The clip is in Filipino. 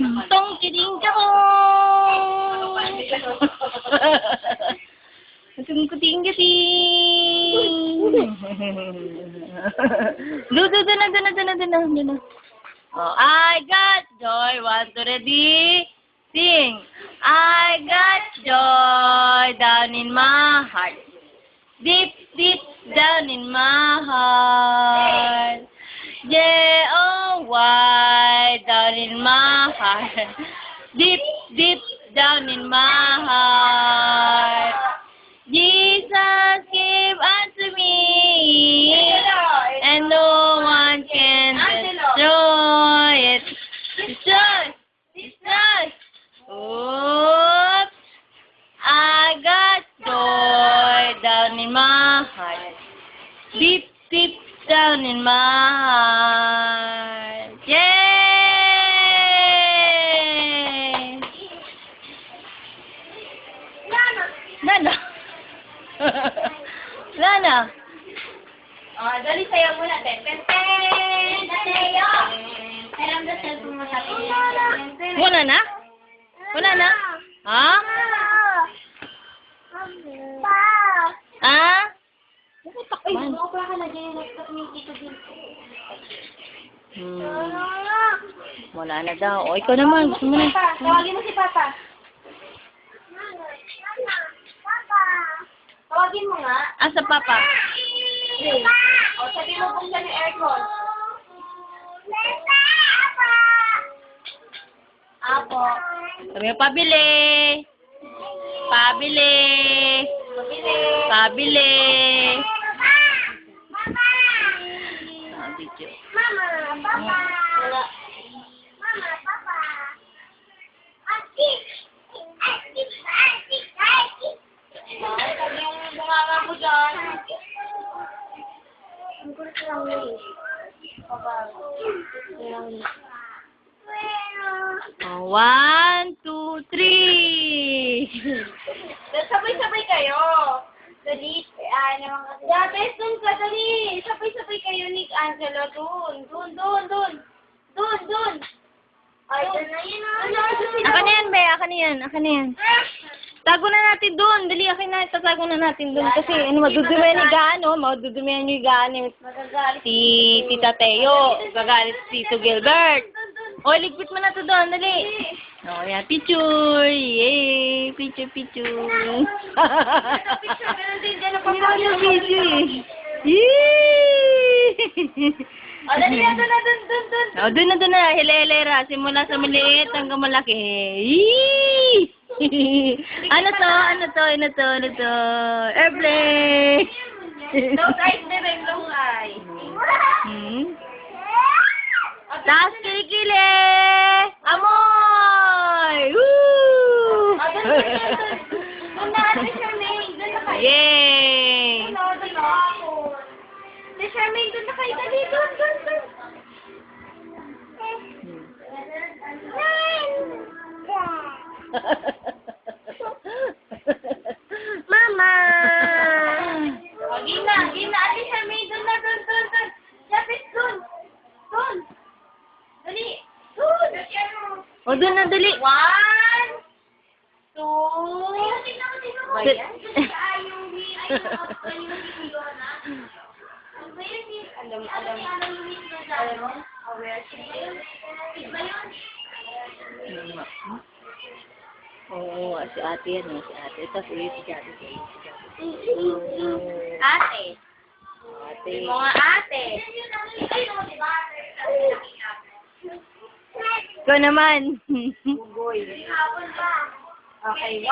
Tong kidding ka ko. Tung kuting kiting. Do. Oh, I got joy. 1, 2, ready? Sing. I got joy down in my heart. Deep, deep down in my heart. J-O-Y down in my heart. Deep, deep down in my heart. Jesus gave unto me, and no one can destroy it. Destroy. Oops. I got joy down in my heart. Deep, deep down in my heart. Yay! Nana. Nana. Oh, dali sayo muna, ten. Sayo. Alam na sa mo natin. Wala na? Ha? Ha? Ay, bumabra ka na dyan yung laptop ni Tito Bill. Wala na daw. O, ikaw naman. Gusto mo na. Tawagin mo si Papa. Tawagin mo nga. Asa papa? O, sabi mo buksan yung aircon. Apo. Sabi mo, pabili. Video. Mama, Papa. Sabi yung bunganga mo dyan. Ang kulit lang eh. Oh, 1, 2, 3. Sabay-sabay kayo. Dali, naman kasi. Dapat dun ka, dali. Sabay-sabay kayo ni Angelo. Dun. Ay, dun na yun. Akin na yan, Be. Akin na yan. Tago na natin doon. Dali, akin na. Tatago na natin doon. Kasi, madudumihan ni Gaano. Madudumihan ni Gaano. Magagalit. Si Tita Teo. Gagalit si Tito Gilbert. O, ligpit mo na to doon. Dali. O, yan. Picture. Yay. Picture. Picture, meron din dyan na Hindi papa. na picture. Yay! O, dali na, dun. O, doon na. Hilera. Simula sa maliit hanggang malaki. Yee! Ano to? Airplane! Long eyes, bebe, long eyes. Taas kilikili! Amoy! Woo! Doon na, Ate Charmaine. Doon na kayo. Yay! Doon na ako. Ate Charmaine, doon na kayo. Dali, doon. Mama! Gina, Ate Charmaine, doon na. Lapit, doon. Dali. Doon. O, doon na, dali. 1, 2. Ba yan? Alam mo? Aware siya. Ba yun? Oo, si ate yan. Si ate. Tapos ulit si ate. Ate. Ate. Mga ate. Ikaw naman. Okay, 1.